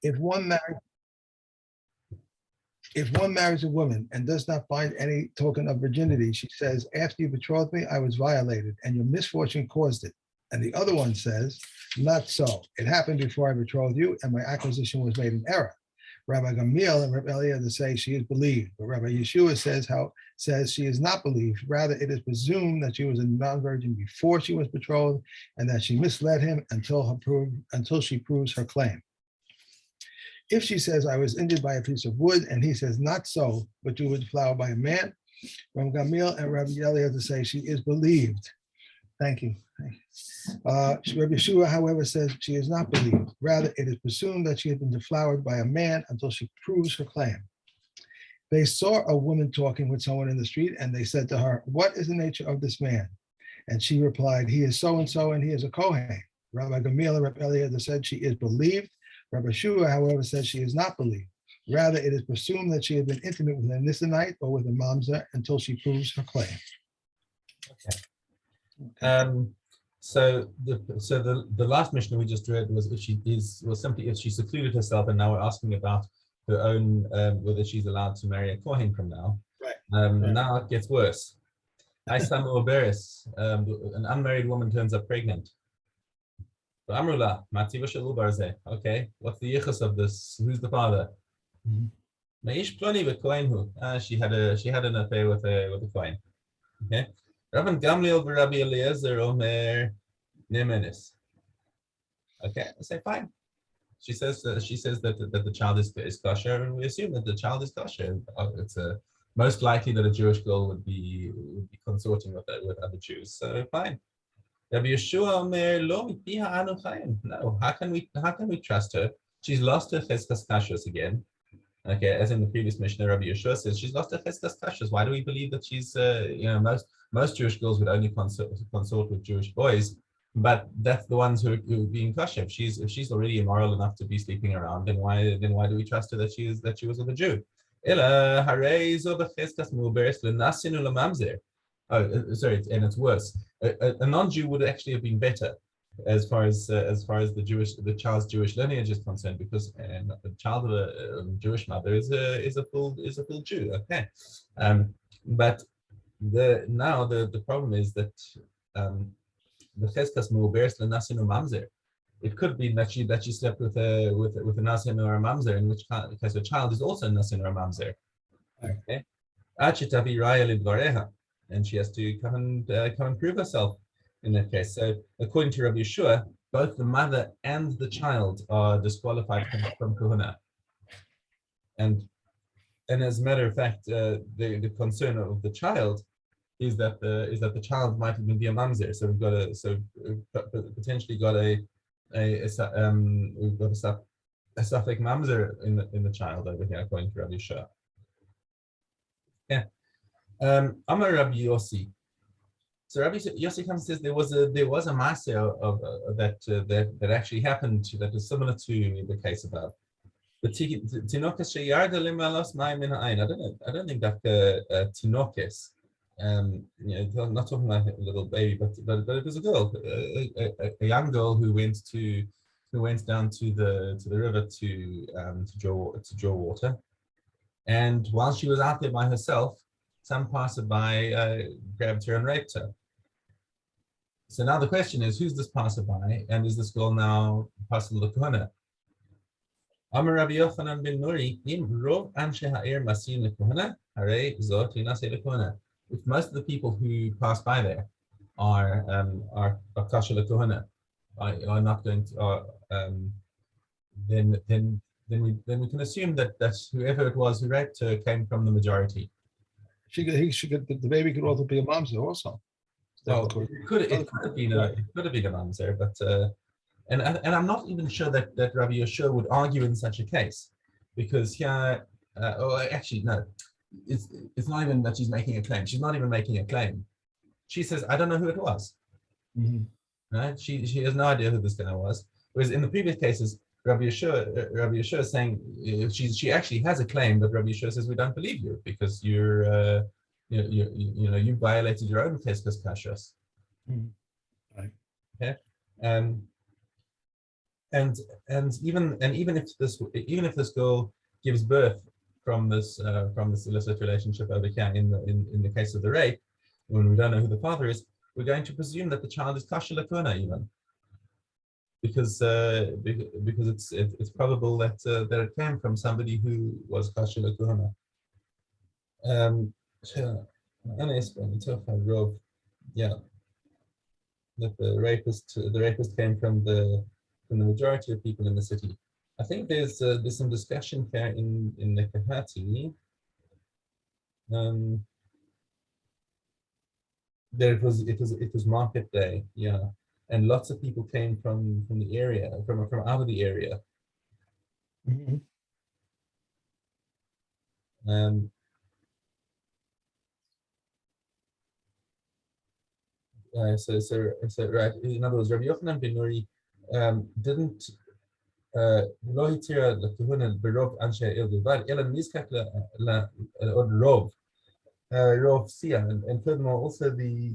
If one marries If one marries a woman and does not find any token of virginity, she says, after you betrothed me, I was violated and your misfortune caused it. And the other one says, not so. It happened before I betrothed you and my acquisition was made in error. Rabbi Gamliel and Rabbi Eliezer say she is believed, but Rabbi Yeshua says she is not believed. Rather, it is presumed that she was a non-virgin before she was betrothed and that she misled him until she proves her claim. If she says, I was injured by a piece of wood, and he says, not so, but you were deflowered by a man, Rabbi Gamliel and Rabbi Eliezer say she is believed. Thank you. Rabbi Yeshua, however, says she is not believed. Rather, it is presumed that she has been deflowered by a man until she proves her claim. They saw a woman talking with someone in the street, and they said to her, what is the nature of this man? And she replied, he is so-and-so, and he is a Kohen. Rabbi Gamliel and Rabbi Eliezer said she is believed. Rabbi Yeshua, however, says she is not believed. Rather, it is presumed that she has been intimate with a Nisonite or with a Mamzer until she proves her claim. Okay. So the last Mishnah we just read was simply if she secluded herself, and now we're asking about her own whether she's allowed to marry a Kohen from now. Right. Now it gets worse. Aisam Oberis, an unmarried woman turns up pregnant. Amrullah, Mativa Shalu Barze. Okay, what's the yichus of this? Who's the father? Meish Ploni v'Kohenhu. She had an affair with a Kohen. Okay. Rabban Gamliel v'Rabbi Eliezer Omer Nemenis. Okay, I say fine. She says that the child is kosher, and we assume that the child is kosher. It's most likely that a Jewish girl would be consorting with other Jews. So fine. Rabbi Yeshua Omer Lo Mipiha Anu Chayim. No, how can we trust her? She's lost her cheskas kashrus again. Okay, as in the previous Mishnah, Rabbi Yeshua says she's lost her cheskas kashrus. Why do we believe that she's most Jewish girls would only consort with Jewish boys, but that's the ones who are being kosher. If she's already immoral enough to be sleeping around, then why do we trust her that she was with a Jew? Ela harei zo b'cheskas muberes lenasinu lamamzer. Oh, sorry, and it's worse. A non-Jew would actually have been better, as far as the child's Jewish lineage is concerned, because the child of a Jewish mother is a full Jew. Okay, but the problem is that the cheskas muberes lenasinu mamzer. It could be that she slept with a nasin or a mamzer, in which case the child is also a nasin or a mamzer. Okay, achitavi raya lidvareha. And she has to come and prove herself in that case. So according to Rabbi Yeshua, both the mother and the child are disqualified from Kohuna. And as a matter of fact, the concern of the child is that the child might even be a mamzer. So we've potentially got a suffix mamzer in the child over here, according to Rabbi Yeshua. Yeah. Amar Rabbi Yossi. So Rabbi Yossi comes and says there was a maaseh of that actually happened that was similar to the case above. The tinokes sheyarda limalos ma'im min ha'ayin. I don't think that tinokes. Not talking about a little baby, but it was a girl, a young girl who went down to the river to draw water, and while she was out there by herself, some passerby grabbed her and raped her. So now the question is, who's this passerby, and is this girl now passable lekahuna? Amar Rabbi Yochanan ben Nuri, im rov anshe ha'ir masim lekahuna, harei zot linaseh lekahuna. If most of the people who pass by there are kosher lekahuna, are not going to, then we can assume that whoever it was who raped her came from the majority. The baby could also be a mamzer also. Well, it could have been a mamzer, but and I'm not even sure that Rabbi Yeshua would argue in such a case, because here, actually no, it's not even that she's making a claim. She's not even making a claim. She says, I don't know who it was. Mm-hmm. Right? She has no idea who this guy was. Whereas in the previous cases, Rabbi Yeshua is saying she actually has a claim, but Rabbi Yeshua says we don't believe you because you violated your own cheskas kashrus. Right. Okay. and even if this girl gives birth from this illicit relationship over here in the case of the rape, when we don't know who the father is, we're going to presume that the child is kosher l'kuna even, because it's probable that it came from somebody who was kosher l'kuna. Yeah, that the rapist came from the majority of people in the city. I think there's some discussion here in the Kahati. There it was market day, yeah, and lots of people came from the area, from out of the area. Mhm. So right. In other words, Rabbi Yochanan ben Nuri didn't לא התיר לכהונה ברוב אנשי העיר בלבד, אלא נזקק לעוד רוב sia, and furthermore also the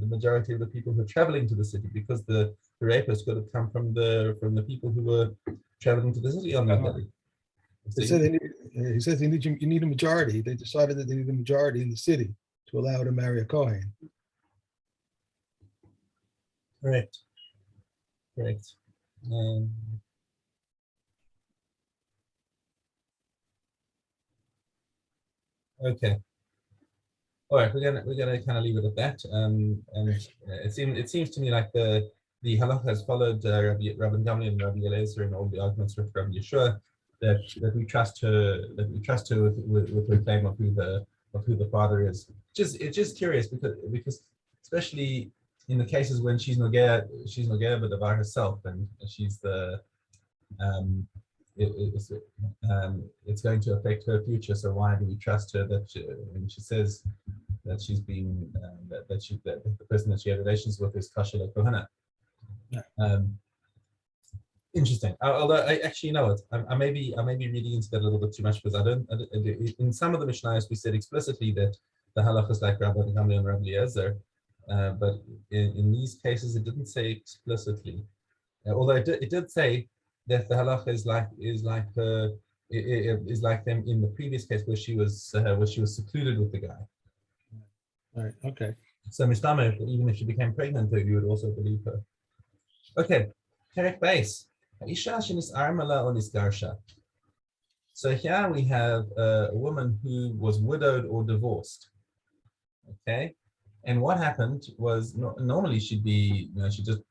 majority of the people who are traveling to the city, because the rapist could have come from the people who were traveling to the city on that day. They said he says you need a majority. They decided that they need a majority in the city to allow her to marry a Kohen. Correct. Okay. All right, we're gonna kind of leave it at that. And it seems to me like the halakha has followed Rabbi Gamliel and Rabbi Eliezer in all the arguments with Rabbi Yeshua, that we trust her with her claim of who the father is. It's just curious because especially in the cases when she's nogea b'davar herself, and she's the it's going to affect her future. So why do we trust her that when she says that she's been that the person that she had relations with is kosher l'kohana? Interesting. Although I actually know it, I may be reading into that a little bit too much, because I don't. In some of the Mishnayos we said explicitly that the halach is like Rabbi Gamliel and Rabbi Eliezer, but in these cases it didn't say explicitly. Although it did say that the halacha is like them in the previous case where she was secluded with the guy. Right. Okay. So Mishna, even if she became pregnant, you would also believe her. Okay. Correct base. So here we have a woman who was widowed or divorced. Okay. And what happened was normally she'd just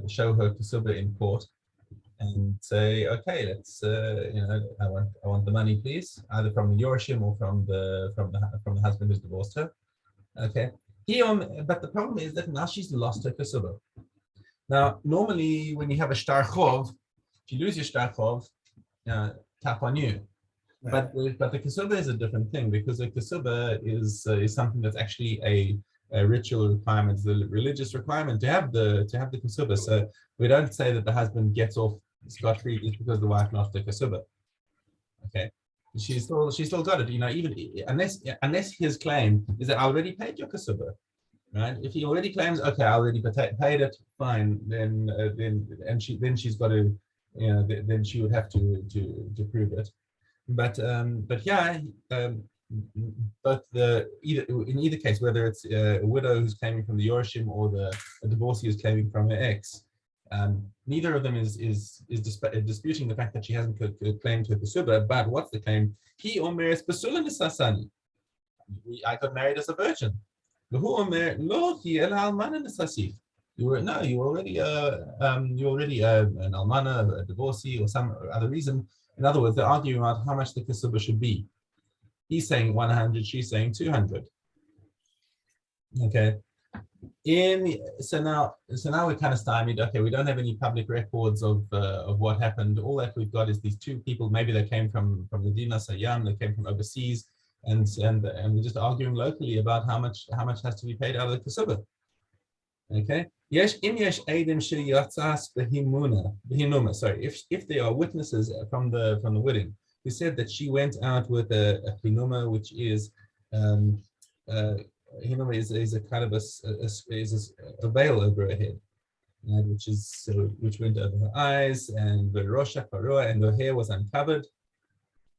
show her kesubah in court and say, okay, let's I want the money, please, either from the yorshim or from the husband who's divorced her. Okay. But the problem is that now she's lost her kesubah. Now, normally when you have a shtar chov, if you lose your shtar chov, tap on you. Right. But the kesubah is a different thing, because the kesubah is something that's actually a ritual requirement, the religious requirement to have the kesubah. So we don't say that the husband gets off scot-free just because the wife lost the kesubah. Okay, she's still got it. Even unless his claim is that I already paid your kesubah, right? If he already claims, okay, I already paid it, fine. Then she's got to, then she would have to prove it. But yeah. But in either case, whether it's a widow who's claiming from the yorshim or a divorcee who's claiming from her ex, neither of them is disputing the fact that she hasn't claimed her kesubah. But what's the claim? He omeres basula nisasani. I got married as a virgin. Who omer lo hi el almana nisasif. You already an almana, a divorcee, or some other reason. In other words, they're arguing about how much the kesubah should be. He's saying 100, she's saying 200. Okay. So now we're kind of stymied. Okay, we don't have any public records of what happened. All that we've got is these two people. Maybe they came from the Dinas Hayam, they came from overseas, and we're just arguing locally about how much has to be paid out of the kesubah. Okay. Sorry, if there are witnesses from the wedding who said that she went out with a chinuma, which is chinuma is a kind of a veil over her head. which went over her eyes, and the rosha parua, and her hair was uncovered.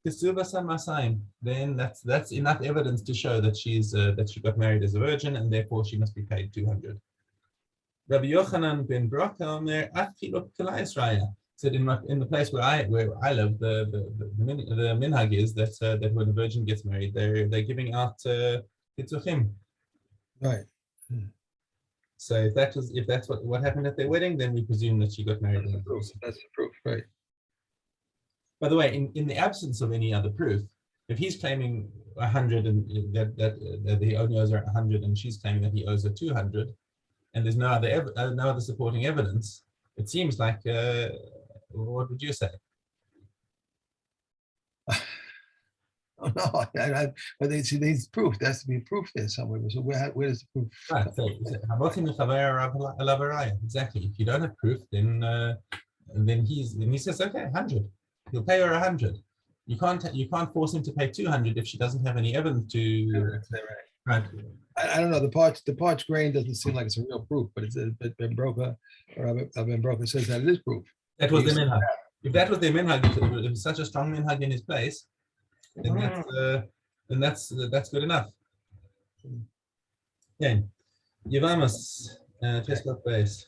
Kesubos masayim. Then that's enough evidence to show that she got married as a virgin, and therefore she must be paid 200. Rabbi Yochanan ben Broka Omer Afilo Kala Israel said in the place where I live, the minhag is that when a virgin gets married, they're giving out pitzuchim. Right. So if that's what happened at their wedding, then we presume that she got married. That's the proof, right? By the way, in the absence of any other proof, if he's claiming 100 and that he only owes her 100, and she's claiming that he owes her 200, and there's no other supporting evidence, it seems like what would you say? Oh, no, but they needs proof. There has to be proof there somewhere. So where's the proof? Right. Exactly. If you don't have proof, then he says, okay, 100. He'll pay her 100. You can't force him to pay 200 if she doesn't have any evidence to. Right. I don't know. The parched grain doesn't seem like it's a real proof, but Ben Broka says that it is proof. That was the minhag. If that was the minhag, if it was such a strong minhag in his place, then that's good enough. Okay. Yevamos, test of base.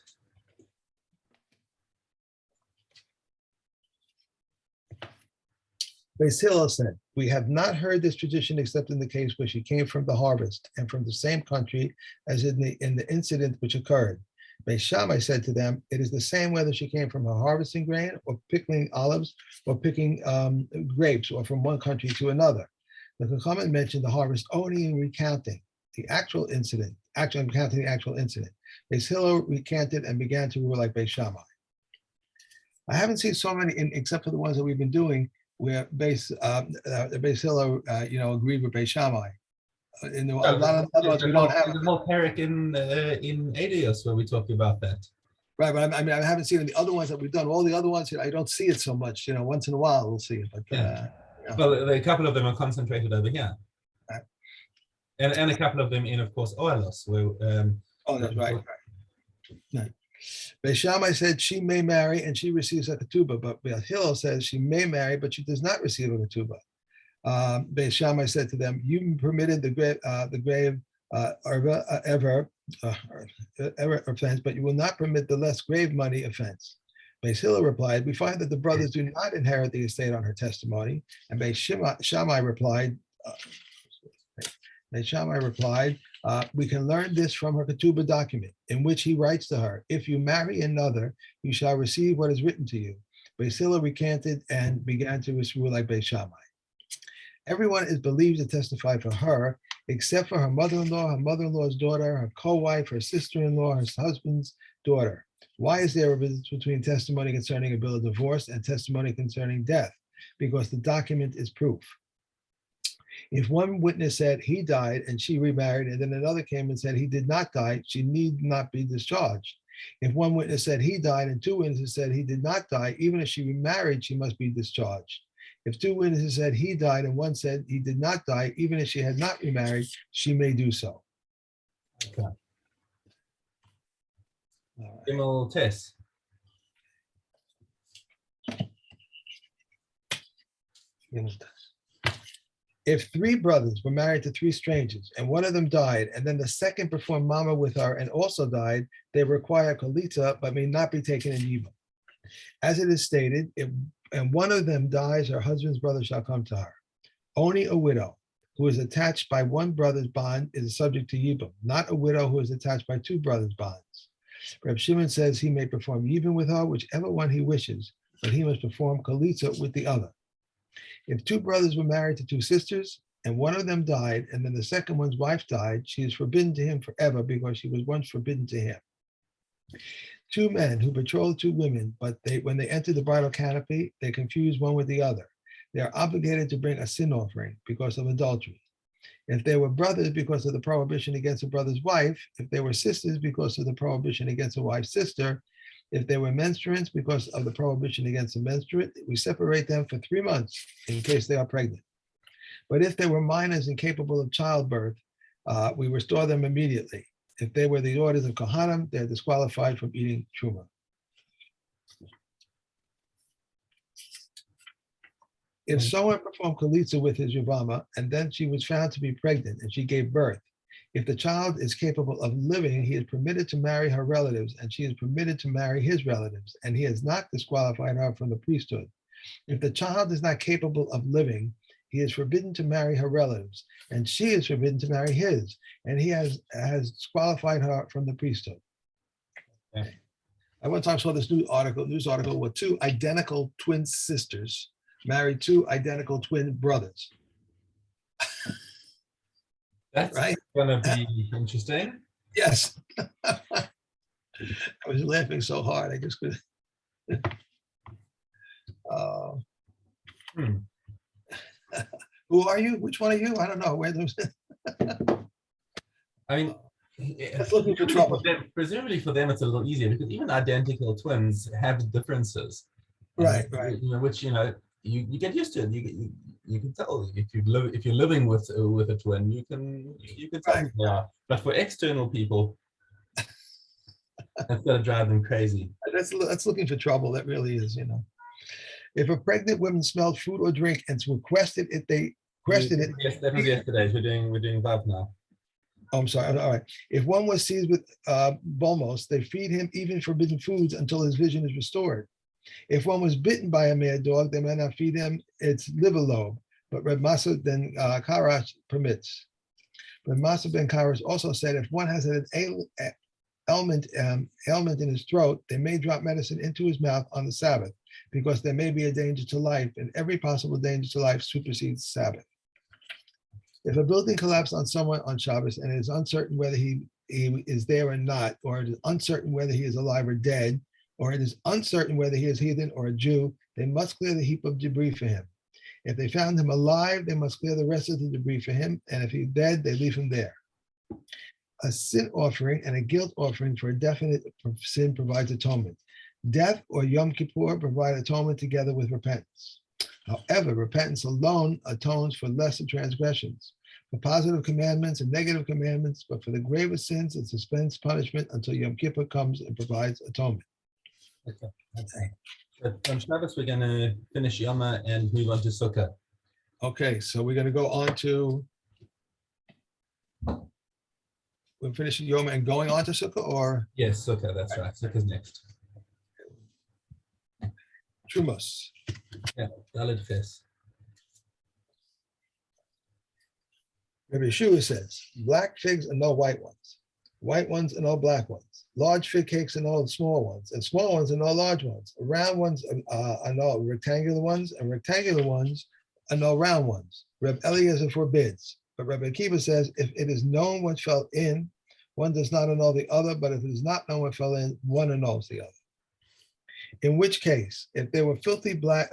Beis Hillel said, "We have not heard this tradition except in the case where she came from the harvest and from the same country as in the incident which occurred." Beis Shammai said to them, "It is the same whether she came from her harvesting grain or pickling olives or picking grapes or from one country to another." The Chachamim mentioned the harvest only in recounting the actual incident. Recounting the actual incident. Beis Hillel recanted and began to rule like Beis Shammai. I haven't seen so many, except for the ones that we've been doing, where Beis Hillel, agreed with Beis Shammai. In a lot of other ones, we don't have. There's a whole parak in Adios where we talk about that. Right, but I haven't seen the other ones that we've done. All the other ones, I don't see it so much. Once in a while we'll see it. But well, a couple of them are concentrated over here, right. and a couple of them in, of course, Oelos. Where that's right. Beis Shammai said she may marry and she receives a ketubah, but Beis Hillel says she may marry but she does not receive a ketubah. Beis Shammai said to them, "You permitted the grave ever offense, but you will not permit the less grave money offense." Beis Hillel replied, "We find that the brothers do not inherit the estate on her testimony." And Beis Shammai replied, "We can learn this from her ketubah document, in which he writes to her, 'If you marry another, you shall receive what is written to you.'" Beis Hillel recanted and began to rule like Beis Shammai. Everyone is believed to testify for her, except for her mother-in-law, her mother-in-law's daughter, her co-wife, her sister-in-law, her husband's daughter. Why is there a difference between testimony concerning a bill of divorce and testimony concerning death? Because the document is proof. If one witness said he died and she remarried, and then another came and said he did not die, she need not be discharged. If one witness said he died and two witnesses said he did not die, even if she remarried, she must be discharged. If two witnesses said he died and one said he did not die, even if she had not remarried, she may do so. Okay. Gimel Tes. If three brothers were married to three strangers and one of them died, and then the second performed mama with her and also died, they require kolita but may not be taken in yibum. As it is stated, if one of them dies, her husband's brother shall come to her. Only a widow who is attached by one brother's bond is subject to yibum, not a widow who is attached by two brothers' bonds. Reb Shimon says he may perform yibum with her, whichever one he wishes, but he must perform kolita with the other. If two brothers were married to two sisters, and one of them died, and then the second one's wife died, she is forbidden to him forever because she was once forbidden to him. Two men who betrothed two women, but when they enter the bridal canopy, they confuse one with the other. They are obligated to bring a sin offering because of adultery. If they were brothers because of the prohibition against a brother's wife, if they were sisters because of the prohibition against a wife's sister, if they were menstruants because of the prohibition against a menstruant, we separate them for 3 months in case they are pregnant. But if they were minors incapable of childbirth, we restore them immediately. If they were the daughters of Kohanim, they're disqualified from eating truma. If someone performed chalitza with his yavama, and then she was found to be pregnant and she gave birth, if the child is capable of living, he is permitted to marry her relatives, and she is permitted to marry his relatives, and he has not disqualified her from the priesthood. If the child is not capable of living, he is forbidden to marry her relatives, and she is forbidden to marry his, and he has disqualified her from the priesthood. Okay. I one time saw this news article where two identical twin sisters married two identical twin brothers. That's right? gonna be interesting. Yes. I was laughing so hard, I just could. Who are you? Which one are you? I don't know. Where those? I mean, That's looking for trouble. Presumably for them, it's a little easier because even identical twins have differences. Right. Which you get used to it. You can tell if you're living with a twin, you can tell who they are. But for external people, that's gonna drive them crazy. That's looking for trouble. That really is, If a pregnant woman smelled food or drink and requested it, Yes, that was yesterday. We're doing Vav now. Oh, I'm sorry. All right. If one was seized with bulmos, they feed him even forbidden foods until his vision is restored. If one was bitten by a mad dog, they may not feed him its liver lobe, but Reb Masa ben Karash permits. Reb Masa ben Karash also said if one has an ailment in his throat, they may drop medicine into his mouth on the Sabbath because there may be a danger to life, and every possible danger to life supersedes Sabbath. If a building collapsed on someone on Shabbos and it is uncertain whether he is there or not, or it is uncertain whether he is alive or dead, or it is uncertain whether he is heathen or a Jew, they must clear the heap of debris for him. If they found him alive, they must clear the rest of the debris for him, and if he's dead, they leave him there. A sin offering and a guilt offering for a definite sin provides atonement. Death or Yom Kippur provide atonement together with repentance. However, repentance alone atones for lesser transgressions, for positive commandments and negative commandments, but for the gravest sins, it suspends punishment until Yom Kippur comes and provides atonement. Okay. But on Shabbos, we're going to finish Yoma and move on to Sukkah. Okay, so we're going to go on to. We're finishing Yoma and going on to Sukkah, or? Yes, Sukkah, that's right. Sukkah's next. Trumos. Yeah, Dalit Ches. Rabbi Yeshua says, black figs and no white ones and no black ones, large fig cakes and no small ones, and small ones and no large ones, round ones are no rectangular ones, and rectangular ones are no round ones. Reb Eliezer forbids, but Rabbi Akiva says, if it is known what fell in, one does not annul the other, but if it is not known what fell in, one annuls the other. In which case, if there were 50 black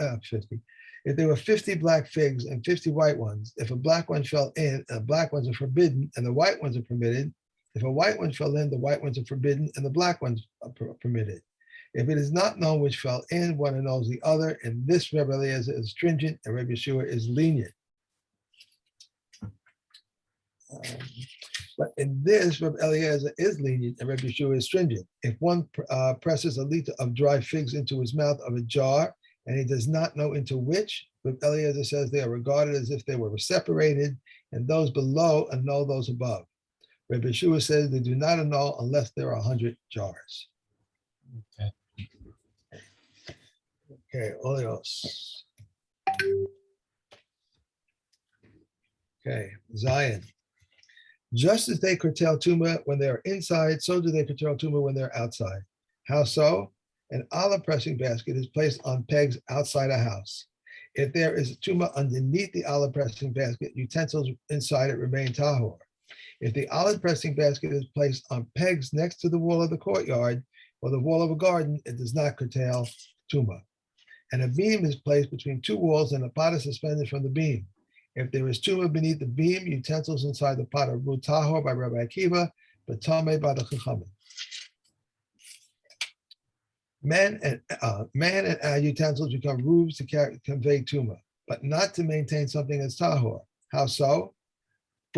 figs and 50 white ones, if a black one fell in, the black ones are forbidden and the white ones are permitted. If a white one fell in, the white ones are forbidden and the black ones are permitted. If it is not known which fell in, one annuls the other, and this Rebbe Eliezer is stringent and Rebbe Yeshua is lenient. But in this, Rebbe Eliezer is lenient and Rebbe Yeshua is stringent. If one presses a liter of dry figs into his mouth of a jar and he does not know into which, Rebbe Eliezer says they are regarded as if they were separated, and those below annul those above. Rebbe Yeshua says they do not annul unless there are 100 jars. Okay. Okay, Oleos. Okay, Zion. Just as they curtail Tumah when they are inside, so do they curtail Tumah when they're outside. How so? An olive pressing basket is placed on pegs outside a house. If there is a Tumah underneath the olive pressing basket, utensils inside it remain tahor. If the olive pressing basket is placed on pegs next to the wall of the courtyard or the wall of a garden, it does not curtail Tumah. And a beam is placed between two walls and a pot is suspended from the beam. If there is Tumah beneath the beam, utensils inside the pot are Ru Tahor by Rabbi Akiva, but Tameh by the Chachamim. Man and utensils become roofs to convey Tumah, but not to maintain something as Tahor. How so?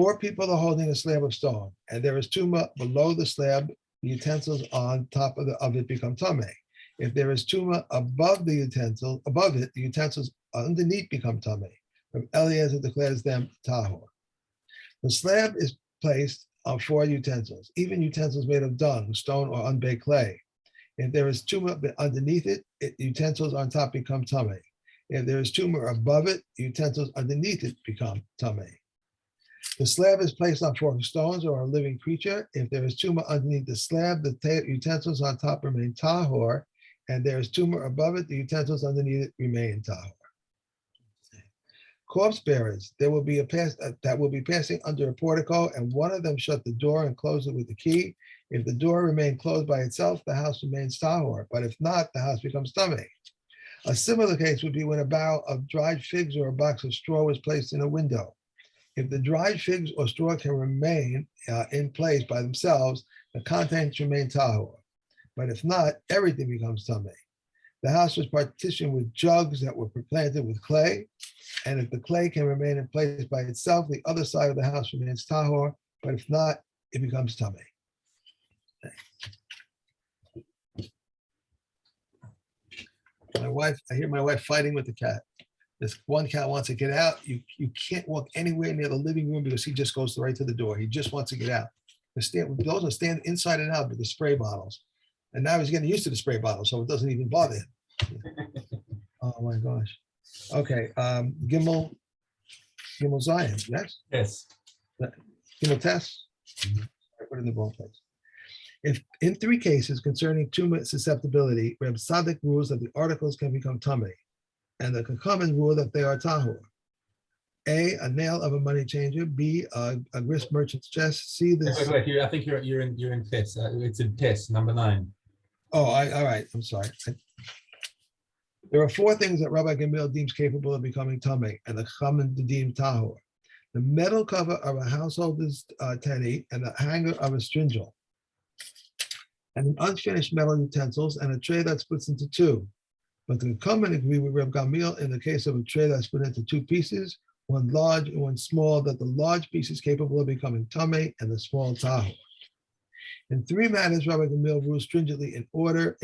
4 people are holding a slab of stone, and there is tumah below the slab. The utensils on top of it become tameh. If there is tumah above it, the utensils underneath become tameh. From Eliezer declares them tahor. The slab is placed on 4 utensils, even utensils made of dung, stone, or unbaked clay. If there is tumah underneath it, utensils on top become tameh. If there is tumah above it, utensils underneath it become tameh. The slab is placed on 4 stones or a living creature. If there is tumah underneath the slab, the utensils on top remain tahor, and there is tumah above it, the utensils underneath it remain tahor. Corpse bearers, there will be that will be passing under a portico, and one of them shut the door and close it with the key. If the door remained closed by itself, the house remains tahor, but if not, the house becomes tameh. A similar case would be when a bough of dried figs or a box of straw was placed in a window. If the dried figs or straw can remain in place by themselves, the contents remain tahor. But if not, everything becomes tameh. The house was partitioned with jugs that were planted with clay, and if the clay can remain in place by itself, the other side of the house remains tahor. But if not, it becomes tameh. I hear my wife fighting with the cat. This one cat wants to get out. You can't walk anywhere near the living room because he just goes right to the door. He just wants to get out. Those are stand inside and out with the spray bottles. And now he's getting used to the spray bottle, so it doesn't even bother him. Oh my gosh. Okay. Gimel Zion, yes? Yes. Gimel Tess? I put it in the wrong place. If in 3 cases concerning tumah susceptibility, Reb Tzadok rules that the articles can become tameh, and the Kakaman rule that they are tahor. A nail of a money changer. B, a grist merchant's chest. C, this. Wait. I think you're in test. It's in test number 9. Oh, all right. I'm sorry. There are 4 things that Rabbi Gamliel deems capable of becoming tameh, and the Kakaman deem tahor: the metal cover of a householder's teni, and the hanger of a stringel, and an unfinished metal utensils, and a tray that splits into 2. But the Kakaman agree with Reb Gamliel in the case of a tray that split into 2 pieces, one large and one small, that the large piece is capable of becoming tameh and the small tahor. In 3 matters, Rabbi Gamliel rules stringently in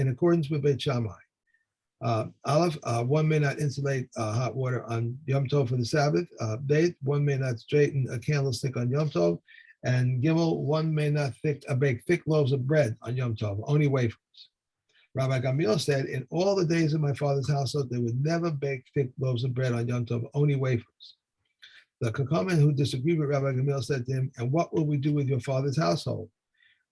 accordance with Beit Shammai. Aleph, one may not insulate hot water on Yom Tov for the Sabbath. Beit, one may not straighten a candlestick on Yom Tov. And Gimel, one may not bake thick loaves of bread on Yom Tov, only wafers. Rabbi Gamliel said, in all the days of my father's household, they would never bake thick loaves of bread on Yom Tov, only wafers. The Kakaman who disagreed with Rabbi Gamliel said to him, and what will we do with your father's household?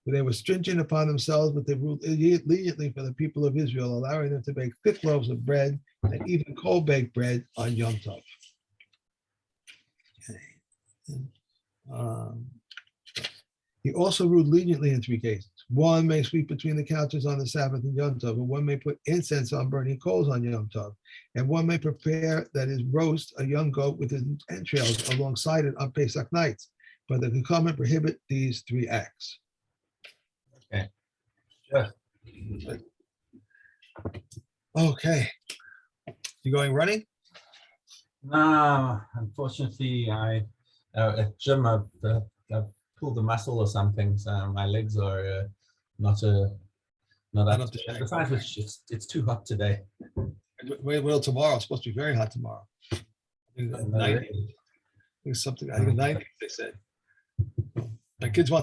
They were stringent upon themselves, but they ruled leniently for the people of Israel, allowing them to bake thick loaves of bread and even cold baked bread on Yom Tov. Okay. He also ruled leniently in 3 cases. One may sweep between the couches on the Sabbath and Yom Tov, and one may put incense on burning coals on Yom Tov, and one may prepare, that is, roast a young goat with its entrails alongside it on Pesach nights. But the Kakaman prohibit these 3 acts. Okay. Sure. Okay. You going running? No, unfortunately, at gym I've pulled a muscle or something, so my legs are not up to. And besides, it's too hot today. Well, tomorrow it's supposed to be very hot tomorrow. I think 90. I think something. I think 90. They said. My kids want to